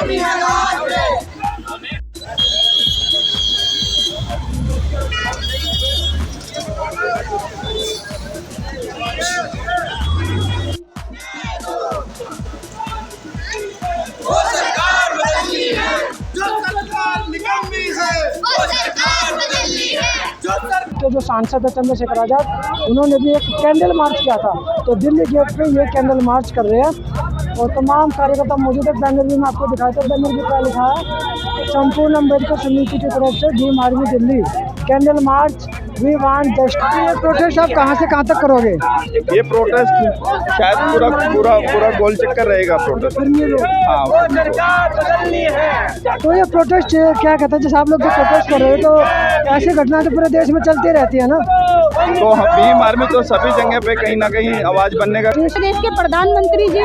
वो सरकार बदलनी है, जो सरकार निकम्मी है, वो सरकार बदलनी है। जो सांसद है चंद्रशेखर आजाद, उन्होंने भी एक कैंडल मार्च किया था, तो दिल्ली गेट पे ये कैंडल मार्च कर रहे हैं और तमाम कार्यकर्ता मौजूद है। बैनर भी मैं आपको दिखाया था, बैनर भी क्या लिखा है, संपूर्ण अम्बेडकर समिति की तरफ से Bhim army Delhi candle march we want justice. ये प्रोटेस्ट आप कहाँ से कहाँ तक करोगे? ये प्रोटेस्ट शायद पूरा गोल चक्कर रहेगा प्रोटेस्ट। हाँ, तो ये प्रोटेस्ट क्या कहता है, जैसे आप लोग जो प्रोटेस्ट कर रहे हो तो ऐसी घटना तो पूरे देश में चलती रहती है ना, तो भीम आर्मी तो सभी जगह पे कहीं ना कहीं आवाज बनने का। देश के प्रधानमंत्री जी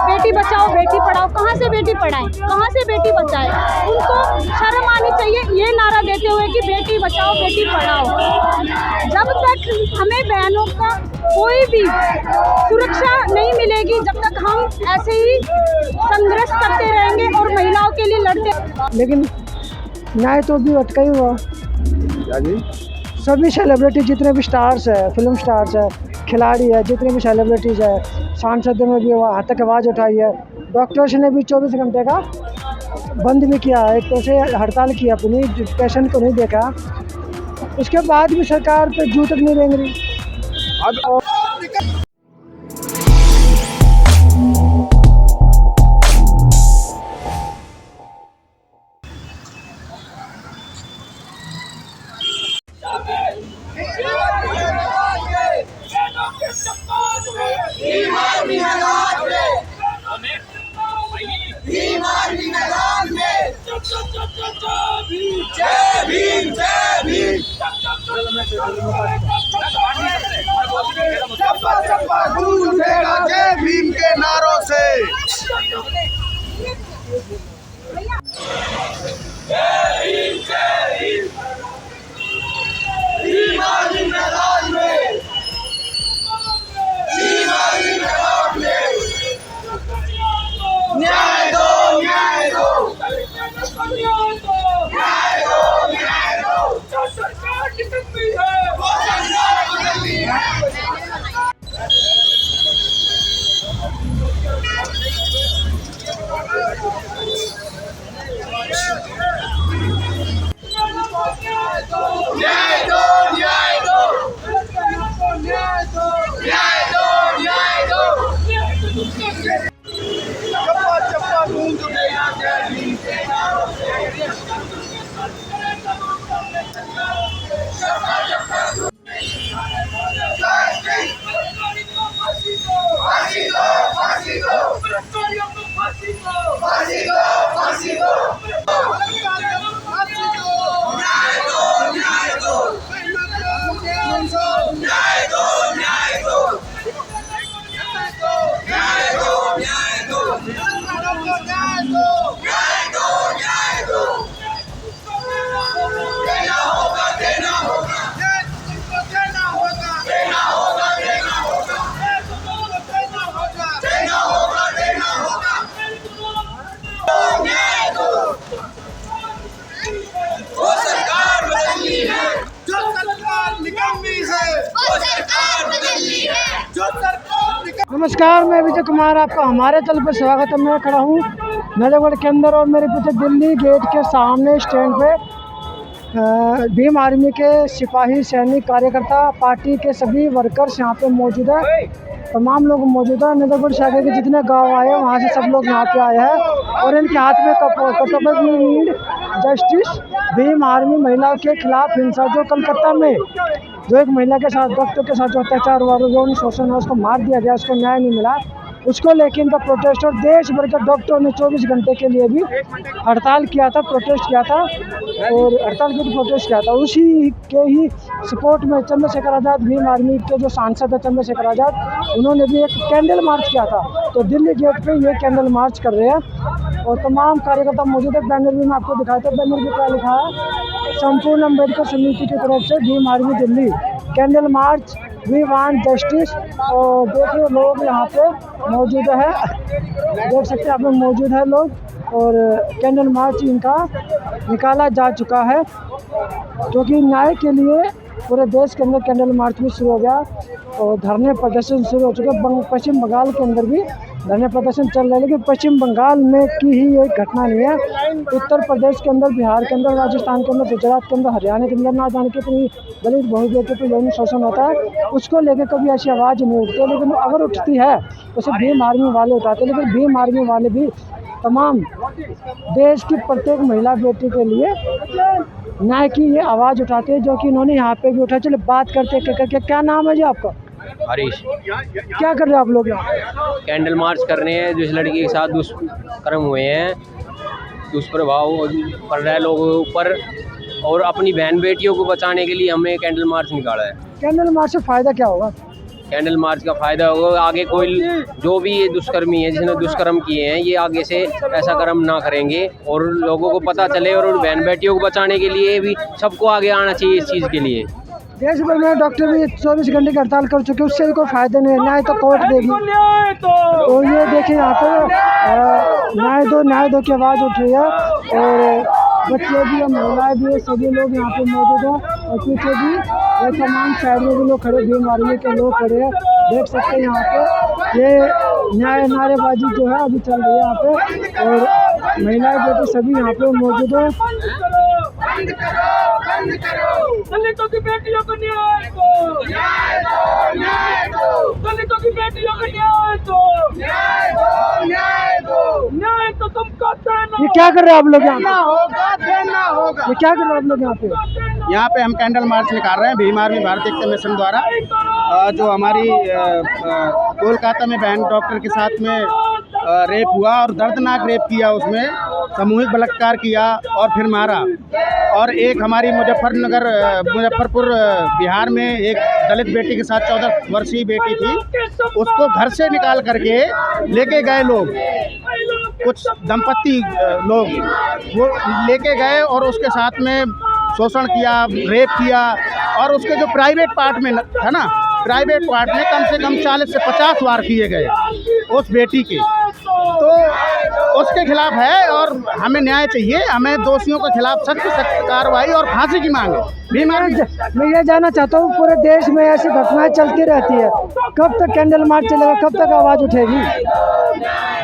बेटी बचाओ बेटी पढ़ाओ, कहाँ से बेटी पढ़ाएं, कहाँ से बेटी बचाएं? उनको शर्म आनी चाहिए ये नारा देते हुए कि बेटी बचाओ बेटी पढ़ाओ। जब तक हमें बहनों का कोई भी सुरक्षा नहीं मिलेगी, जब तक हम ऐसे ही संघर्ष करते रहेंगे और महिलाओं के लिए लड़ते। लेकिन न्याय तो भी अटका ही हुआ। सभी सेलिब्रिटी जितने भी स्टार्स है, फिल्म स्टार्स है, खिलाड़ी है, जितने भी सेलिब्रिटीज़ है, सांसद में भी वहाँ तक आवाज़ उठाई है। डॉक्टर्स ने भी 24 घंटे का बंद भी किया, एक तरह से हड़ताल की अपनी, पेशेंट को नहीं देखा। उसके बाद भी सरकार पे जू तक नहीं रेंग रही। गूंज उठेगा जय भीम के नारों से। भीम आर्मी मैदान में, भीम आर्मी मैदान में, न्याय दो न्याय दो, न्याय दो न्याय दो। जो सरकार निकम्मी है, वो सरकार बदलनी है। न्याय दो न्याय दो, न्याय दो न्याय दो। चप्पा चप्पा गूंज उठेगा जय भीम के नारों से। चप्पा चप्पा फांसी दो फांसी दो, फांसी दो फांसी दो। नमस्कार, मैं विजय कुमार, आपका हमारे चैनल पर स्वागत है। मैं खड़ा हूँ नजफगढ़ के अंदर और मेरे पीछे दिल्ली गेट के सामने स्टैंड पे भीम आर्मी के सिपाही सैनिक कार्यकर्ता पार्टी के सभी वर्कर्स यहाँ पे मौजूद है। तमाम लोग मौजूद है। नजफगढ़ शाखा के जितने गांव आए हैं वहाँ से सब लोग यहाँ पे आए हैं और इनके हाथ में कर्तव्य नीड जस्टिस। भीम आर्मी महिलाओं के खिलाफ हिंसा, जो कलकत्ता में जो एक महिला के साथ, डॉक्टर के साथ जो अत्याचार हुआ, जो शोषण हुआ, उसको मार दिया गया, उसको न्याय नहीं मिला, उसको लेकिन इनका प्रोटेस्ट और देश भर के डॉक्टरों ने 24 घंटे के लिए भी हड़ताल किया था, प्रोटेस्ट किया था और हड़ताल की प्रोटेस्ट किया था। उसी के ही सपोर्ट में चंद्रशेखर आज़ाद, भीम आर्मी के जो सांसद है चंद्रशेखर आज़ाद, उन्होंने भी एक कैंडल मार्च किया था, तो दिल्ली गेट पे ये कैंडल मार्च कर रहे हैं और तमाम कार्यकर्ता मौजूद है। बैनर भी मैं आपको दिखाया था, बैनर भी क्या लिखा है, संपूर्ण अम्बेडकर समिति की तरफ से Bhim army Delhi candle march we want justice. और देखिए लोग यहाँ पे मौजूद है, देख सकते हैं आप लोग मौजूद है लोग। और कैंडल मार्च इनका निकाला जा चुका है, क्योंकि न्याय के लिए पूरे देश के अंदर कैंडल मार्च भी शुरू हो गया और धरने प्रदर्शन शुरू हो चुके। पश्चिम बंगाल के अंदर भी धरने प्रदर्शन चल रहे हैं, लेकिन पश्चिम बंगाल में की ही एक घटना नहीं है। उत्तर प्रदेश के अंदर, बिहार के अंदर, राजस्थान के अंदर, गुजरात के अंदर, हरियाणा के अंदर ना जाने कितनी दलित बहुजनों पर यौन शोषण होता है, उसको लेकर कभी ऐसी आवाज़ नहीं उठती। लेकिन अगर उठती है तो सिर्फ भीम आर्मी वाले उठाते हैं। लेकिन भीम आर्मी वाले भी तमाम देश की प्रत्येक महिला बेटी के लिए न्याय की ये आवाज़ उठाते हैं, जो कि इन्होंने यहाँ पे भी उठाई। चलो बात करते हैं। क्या नाम है जी आपका? हरीश। क्या कर रहे हो आप लोग यहाँ? कैंडल मार्च कर रहे हैं। जिस लड़की के साथ दुष्कर्म हुए हैं, दुष्प्रभाव पड़ रहा है लोगों के ऊपर, और अपनी बहन बेटियों को बचाने के लिए हमें कैंडल मार्च निकाला है। कैंडल मार्च से फ़ायदा क्या होगा? कैंडल मार्च का फ़ायदा होगा, आगे कोई जो भी ये दुष्कर्मी है, जिसने दुष्कर्म किए हैं, ये आगे से ऐसा कर्म ना करेंगे और लोगों को पता चले, और बहन बेटियों को बचाने के लिए भी सबको आगे आना चाहिए इस चीज़ के लिए। देश भर में डॉक्टर भी 24 घंटे की हड़ताल कर चुके, उससे भी कोई फ़ायदा नहीं है। न्याय तो कोर्ट देगी। तो ये देखिए यहाँ पर न्याय दो की आवाज़ उठ रही है, और बच्चे भी, महिलाएं भी, सभी लोग यहाँ पे मौजूद हैं। और पीछे भी तमाम साइड में भी लोग खड़े, भीम आर्मी के लोग खड़े हैं। देख सकते हैं यहाँ पे ये न्याय नारेबाजी जो है अभी चल रही है यहाँ पे, और महिलाएं बेटी सभी यहाँ पे मौजूद हैं। दलितों की बेटियों को न्याय दो, दलितों की बेटियों को न्याय दो, न्याय तो तुमको देना। ये क्या कर रहे हैं आप लोग यहाँ पे? देना होगा। ये क्या कर रहे हैं आप लोग यहाँ पे? यहाँ पे हम कैंडल मार्च निकाल रहे हैं भीम आर्मी भारतीय एकता मिशन द्वारा। जो हमारी कोलकाता में बहन डॉक्टर के साथ में रेप हुआ और दर्दनाक रेप किया, उसमें सामूहिक बलात्कार किया और फिर मारा। और एक हमारी मुजफ्फरपुर बिहार में एक दलित बेटी के साथ 14 वर्षीय बेटी थी, उसको घर से निकाल करके लेके गए लोग, कुछ दंपत्ति लोग वो लेके गए और उसके साथ में शोषण किया, रेप किया। और उसके जो प्राइवेट पार्ट में था ना, प्राइवेट पार्ट में कम से कम 40 से 50 वार किए गए उस बेटी के। तो उसके खिलाफ है और हमें न्याय चाहिए। हमें दोषियों के खिलाफ सख्त कार्रवाई और फांसी की मांग है। मैं ये जानना चाहता हूँ, पूरे देश में ऐसी घटनाएं चलती रहती है, कब तक कैंडल मार्च चलेगा, कब तक आवाज़ उठेगी?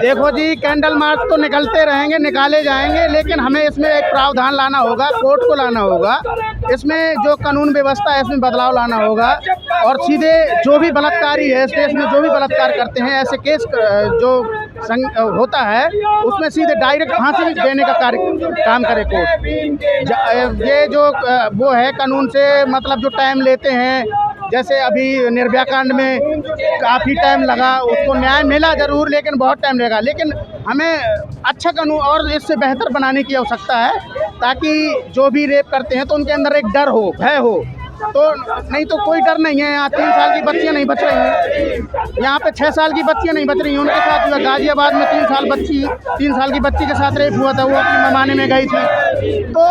देखो जी, कैंडल मार्च तो निकलते रहेंगे, निकाले जाएंगे, लेकिन हमें इसमें एक प्रावधान लाना होगा, कोर्ट को लाना होगा। इसमें जो कानून व्यवस्था है इसमें बदलाव लाना होगा, और सीधे जो भी बलात्कारी है, इस देश में जो भी बलात्कार करते हैं, ऐसे केस जो होता है उसमें सीधे डायरेक्ट फांसी देने का काम करे कोर्ट। ये जो वो है कानून से मतलब जो टाइम लेते हैं, जैसे अभी निर्भया कांड में काफ़ी टाइम लगा, उसको न्याय मिला ज़रूर, लेकिन बहुत टाइम लगेगा। लेकिन हमें अच्छा कानून और इससे बेहतर बनाने की आवश्यकता है, ताकि जो भी रेप करते हैं तो उनके अंदर एक डर हो, भय हो। तो नहीं तो कोई डर नहीं है। यहाँ 3 साल की बच्चियाँ नहीं बच रही हैं, यहाँ पे 6 साल की बच्चियाँ नहीं बच रही हैं। उनके साथ हुआ गाजियाबाद में 3 साल की बच्ची के साथ रेप हुआ था, वो अपनी ममाने में गई थी। तो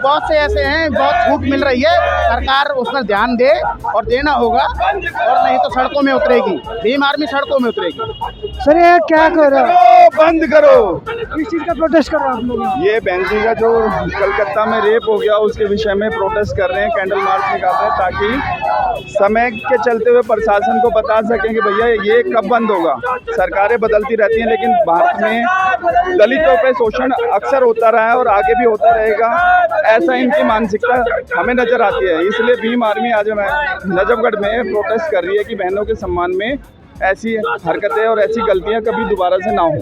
बहुत से ऐसे हैं, बहुत छूट मिल रही है, सरकार उस पर ध्यान दे और देना होगा, और नहीं तो सड़कों में उतरेगी, भीम आर्मी सड़कों में उतरेगी। सर ये क्या कर रहे हो? बंद करो। किस चीज़ का प्रोटेस्ट कर रहे हो आप लोग? ये बेंजी का जो कलकत्ता में रेप हो गया उसके विषय में प्रोटेस्ट कर रहे हैं, कैंडल मार्च निकाल रहे हैं, ताकि समय के चलते हुए प्रशासन को बता सकें कि भैया ये कब बंद होगा। सरकारें बदलती रहती हैं, लेकिन भारत में दलितों पे शोषण अक्सर होता रहा है और आगे भी होता रहेगा, ऐसा इनकी मानसिकता हमें नजर आती है। इसलिए भीम आर्मी आज नजफगढ़ में प्रोटेस्ट कर रही है कि बहनों के सम्मान में ऐसी हरकतें और ऐसी गलतियां कभी दोबारा से ना हो।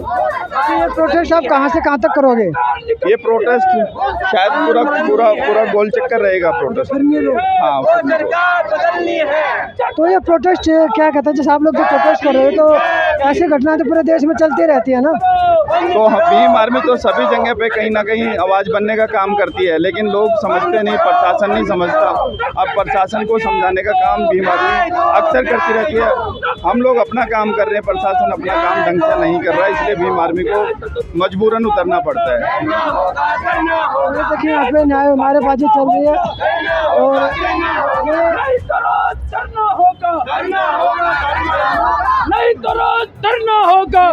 ये प्रोटेस्ट आप कहाँ से कहाँ तक करोगे? ये प्रोटेस्ट शायद पूरा गोल चक्कर रहेगा प्रोटेस्ट। हाँ, तो ये प्रोटेस्ट क्या कहता है, जैसे आप लोग जो प्रोटेस्ट कर रहे हो, तो ऐसी घटनाएं तो पूरे देश में चलती रहती है ना? तो भीम आर्मी तो सभी जगह पे कहीं ना कहीं आवाज़ बनने का काम करती है, लेकिन लोग समझते नहीं, प्रशासन नहीं समझता। अब प्रशासन को समझाने का काम भीम आर्मी अक्सर करती रहती है। हम लोग अपना काम कर रहे हैं, प्रशासन अपना काम ढंग से नहीं कर रहा है, इसलिए भीम आर्मी को मजबूरन उतरना पड़ता है। देखिए यहाँ पे न्याय नारेबाजी चल रही है, और नहीं तो रोज धरना होगा।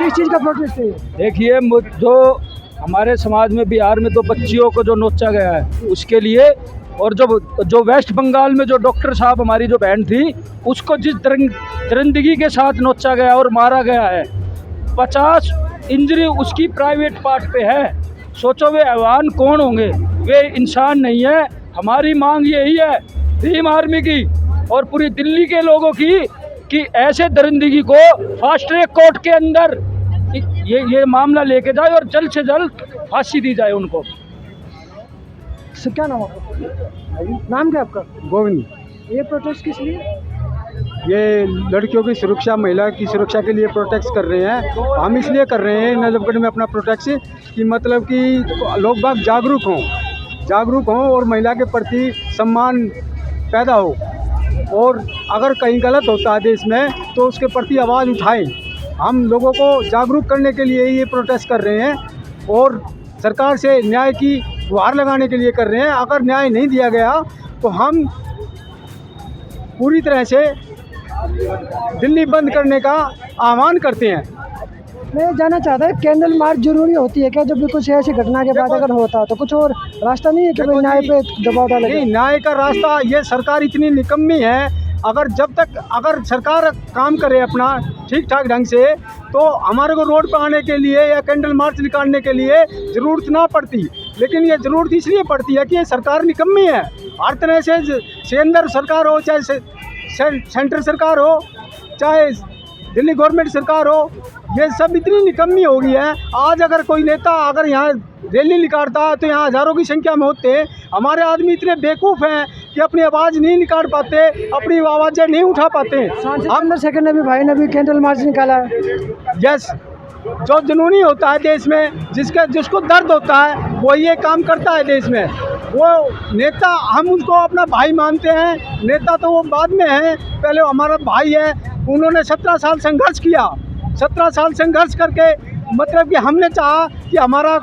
किस चीज़ का प्रोटेस्ट है? देखिए जो हमारे समाज में बिहार में 2 बच्चियों को जो नोचा गया है उसके लिए, और जो वेस्ट बंगाल में जो डॉक्टर साहब हमारी जो बहन थी उसको जिस दरिंदगी के साथ नोचा गया और मारा गया है, 50 इंजरी उसकी प्राइवेट पार्ट पे है। सोचो वे हैवान कौन होंगे, वे इंसान नहीं है। हमारी मांग यही है भीम आर्मी की और पूरी दिल्ली के लोगों की कि ऐसे दरिंदगी को फास्ट ट्रैक कोर्ट के अंदर ये मामला लेके जाए और जल्द से जल्द फांसी दी जाए उनको। क्या नाम आपका? नाम क्या आपका? गोविंद। ये प्रोटेस्ट किस लिए? ये लड़कियों की सुरक्षा, महिला की सुरक्षा के लिए प्रोटेस्ट कर रहे हैं। हम इसलिए कर रहे हैं नजफगढ़ में अपना प्रोटेस्ट कि मतलब कि लोग बाग जागरूक हों और महिला के प्रति सम्मान पैदा हो, और अगर कहीं गलत होता है देश में तो उसके प्रति आवाज़ उठाएं। हम लोगों को जागरूक करने के लिए ये प्रोटेस्ट कर रहे हैं और सरकार से न्याय की गुहार लगाने के लिए कर रहे हैं। अगर न्याय नहीं दिया गया तो हम पूरी तरह से दिल्ली बंद करने का आह्वान करते हैं। मैं जानना चाहता हूँ कैंडल मार्च जरूरी होती है क्या? जब भी कुछ ऐसी घटना के बाद अगर होता तो कुछ और रास्ता नहीं है कि भाई न्याय पे दबाव डाले? नहीं, न्याय का रास्ता, ये सरकार इतनी निकम्मी है। अगर सरकार काम करे अपना ठीक ठाक ढंग से तो हमारे को रोड पर आने के लिए या कैंडल मार्च निकालने के लिए ज़रूरत ना पड़ती। लेकिन ये ज़रूरत इसलिए पड़ती है कि ये सरकार निकम्मी है। हर तरह से केंद्र सरकार हो, चाहे सेंट्रल सरकार हो, चाहे दिल्ली गवर्नमेंट सरकार हो, ये सब इतनी निकम्मी हो गई है। आज अगर कोई नेता अगर यहाँ रैली निकालता तो यहाँ हज़ारों की संख्या में होते। हमारे आदमी इतने बेवकूफ़ हैं कि अपनी आवाज़ नहीं निकाल पाते, अपनी आवाज़ें नहीं उठा पाते। हम सेकंड ने भी भाई ने भी कैंडल मार्च निकाला है। यस, जो जुनूनी होता है देश में, जिसको दर्द होता है वो ये काम करता है देश में। वो नेता हम उनको अपना भाई मानते हैं, नेता तो वो बाद में है, पहले हमारा भाई है। उन्होंने 17 साल संघर्ष किया, 17 साल संघर्ष करके मतलब कि हमने चाहा कि हमारा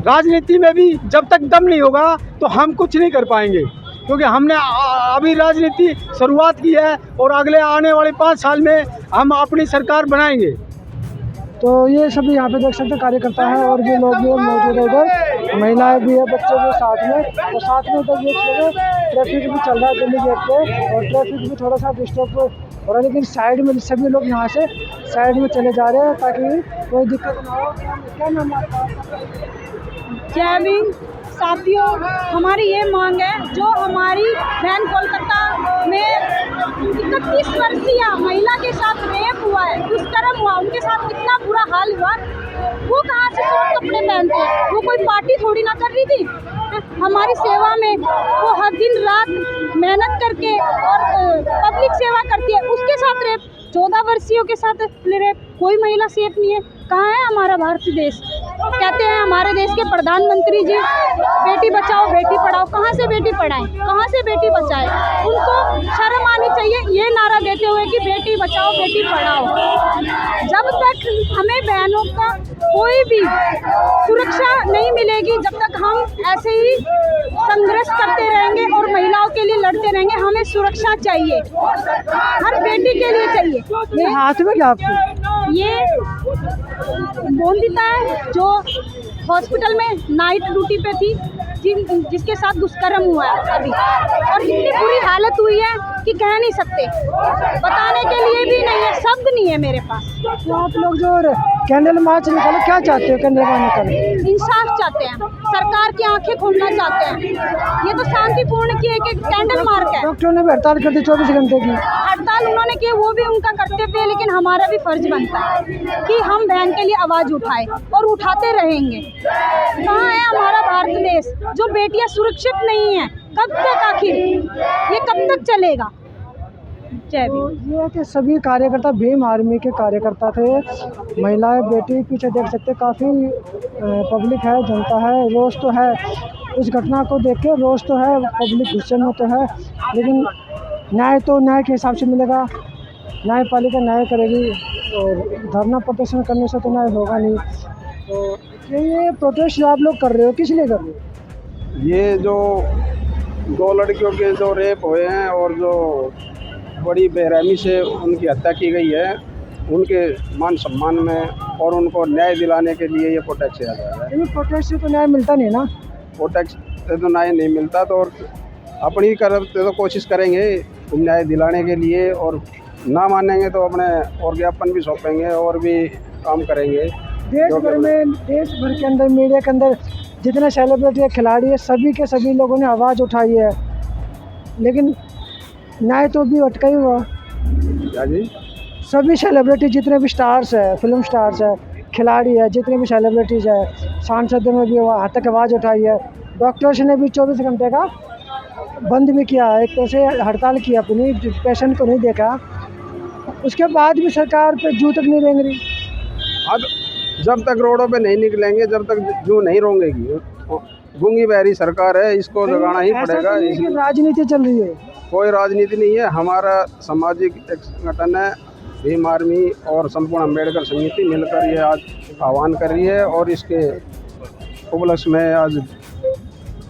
राजनीति में भी जब तक दम नहीं होगा तो हम कुछ नहीं कर पाएंगे, क्योंकि हमने अभी राजनीति शुरुआत की है और अगले आने वाले 5 साल में हम अपनी सरकार बनाएंगे। तो ये सभी यहाँ पे देख सकते हैं कार्यकर्ता है और भी लोग भी मौजूद है, उधर महिलाएं भी है, बच्चे भी साथ में, और साथ में उधर देख लीजिए ट्रैफिक भी चल रहा है दिल्ली गेट पे, और ट्रैफिक भी थोड़ा सा डिस्टर्ब हो रहा है, लेकिन साइड में सभी लोग यहाँ से साइड में चले जा रहे हैं ताकि कोई दिक्कत ना हो। क्या नाम है आपका? जय भीम। साथियों, हमारी ये मांग है, जो हमारी बहन कोलकाता में 31 वर्षीय महिला के साथ रेप हुआ है, दुष्कर्म हुआ, उनके साथ कितना बुरा हाल हुआ, वो कहाँ से शॉर्ट कपड़े पहनते हैं? वो कोई पार्टी थोड़ी ना कर रही थी। हमारी सेवा में वो हर दिन रात मेहनत करके और पब्लिक सेवा करती है, उसके साथ रेप, 14 वर्षीयों के साथ रेप, कोई महिला सेफ नहीं है। कहाँ है हमारा भारत देश? कहते हैं हमारे देश के प्रधानमंत्री जी बेटी बचाओ बेटी पढ़ाओ, कहाँ से बेटी पढ़ाएं, कहाँ से बेटी बचाएं? उनको शर्म आनी चाहिए ये नारा देते हुए कि बेटी बचाओ बेटी पढ़ाओ। जब तक हमें बहनों का कोई भी सुरक्षा नहीं मिलेगी, जब तक हम ऐसे ही संघर्ष करते रहेंगे और महिलाओं के लिए लड़ते रहेंगे, हमें सुरक्षा चाहिए, हर बेटी के लिए चाहिए। ये हाथ में क्या आपको? ये बोंदिता है जो हॉस्पिटल में नाइट ड्यूटी पे थी, जिसके साथ दुष्कर्म हुआ है अभी, और इतनी बुरी हालत हुई है कि कह नहीं सकते, बताने के लिए भी नहीं है, शब्द नहीं है मेरे पास। तो आप लोग जो कैंडल मार्च निकालो, क्या चाहते हो? कैंडल मार्च निकालो इंसाफ चाहते हैं, सरकार की आंखें खोलना चाहते हैं। ये तो शांतिपूर्ण की एक कैंडल मार्च है। डॉक्टरों ने भी हड़ताल कर दी 24 घंटे की। हड़ताल उन्होंने की, वो भी उनका कर्तव्य है, लेकिन हमारा भी फर्ज बनता है कि हम बहन के लिए आवाज़ उठाएं और उठाते रहेंगे। कहाँ है हमारा भारत देश? जो बेटियां सुरक्षित नहीं हैं, कब तक आखिर ये कब तक चलेगा? जय तो भीम। ये है कि सभी कार्यकर्ता भीम आर्मी के कार्यकर्ता थे, महिलाएं, बेटी, पीछे देख सकते काफ़ी पब्लिक है, जनता है, रोष तो है इस घटना को देख के, रोष तो है, पब्लिक गुस्से में तो है, लेकिन न्याय तो न्याय के हिसाब से मिलेगा, न्यायपालिका न्याय करेगी, और धरना प्रदर्शन करने से तो न्याय होगा नहीं। तो ये प्रोटेस्ट जो आप लोग कर रहे हो, किस लिए कर रहे हो? ये जो 2 लड़कियों के जो रेप हुए हैं और जो बड़ी बेरहमी से उनकी हत्या की गई है, उनके मान सम्मान में और उनको न्याय दिलाने के लिए ये प्रोटेस्ट किया जा रहा है। लेकिन प्रोटेस्ट से तो न्याय मिलता नहीं ना। प्रोटेस्ट से तो न्याय नहीं मिलता, तो और अपनी तरफ से तो कोशिश करेंगे न्याय दिलाने के लिए, और ना मानेंगे तो अपने और ज्ञापन भी सौंपेंगे और भी काम करेंगे। देश भर के अंदर मीडिया के अंदर जितने सेलिब्रिटी है, खिलाड़ी है, सभी के सभी लोगों ने आवाज़ उठाई है, लेकिन न्याय तो भी अटका ही हुआ। क्या जी? सभी सेलिब्रिटी जितने भी स्टार्स है, फिल्म स्टार्स है, खिलाड़ी है, जितने भी सेलिब्रिटीज़ है, सांसद में भी हद तक आवाज़ उठाई है। डॉक्टर्स ने भी 24 घंटे का बंद भी किया, एक तरह से हड़ताल की अपनी, पेशेंट को नहीं देखा। उसके बाद भी सरकार पे जू तक नहीं रेंग रही। अब जब तक रोडों पे नहीं निकलेंगे, जब तक जू नहीं रोंगेगी, गूंगी बहरी सरकार है, इसको जगाना ही पड़ेगा। राजनीति चल रही है, कोई राजनीति नहीं है। हमारा सामाजिक एक संगठन है भीम आर्मी और संपूर्ण अम्बेडकर समिति मिलकर ये आज आह्वान कर रही है, और इसके उपलक्ष्य में आज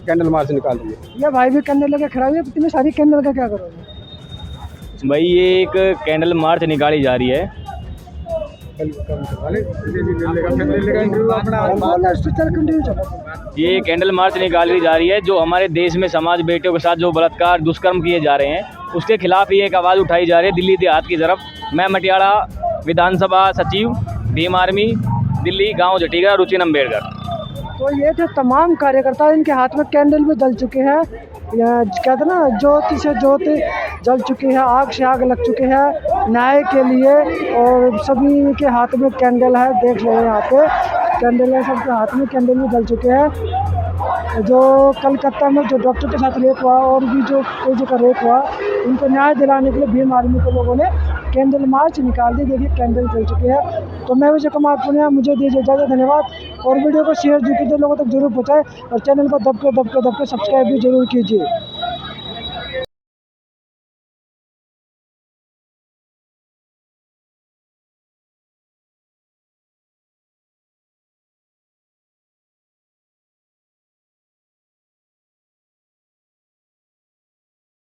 कैंडल मार्च निकाल रही है। ये भाई भी कैंडल लेके खड़ा हुआ है, इतनी सारी कैंडल का क्या करोगे? भाई ये एक कैंडल मार्च निकाली जा रही है। ये कैंडल मार्च निकाली जा रही है जो हमारे देश में समाज बेटियों के साथ जो बलात्कार दुष्कर्म किए जा रहे हैं, उसके खिलाफ ये एक आवाज़ उठाई जा रही है दिल्ली देहात की तरफ। मैं मटियाला विधानसभा सचिव भीम आर्मी दिल्ली गांव जटीगा रुचिन अम्बेडकर। तो ये थे तमाम कार्यकर्ता, इनके हाथ में कैंडल भी जल चुके हैं, या कहते हैं ना ज्योति से ज्योति जल चुकी है, आग से आग लग चुके हैं न्याय के लिए, और सभी के हाथ में कैंडल है। देख रहे हैं यहाँ पे कैंडल है, सबके हाथ में कैंडल भी जल चुके हैं। जो कलकत्ता में जो डॉक्टर के साथ रेप हुआ और भी जो कोई जगह रेप हुआ, उनको न्याय दिलाने के लिए भीम आर्मी के लोगों ने कैंडल मार्च निकाल दी। देखिए कैंडल जल चुके हैं। तो मैं विजय कुमार पुनिया, मुझे दीजिए इजाज़त, धन्यवाद। और वीडियो को शेयर जो कीजिए, लोगों तक जरूर पहुँचाएँ, और चैनल को दब के सब्सक्राइब भी जरूर कीजिए।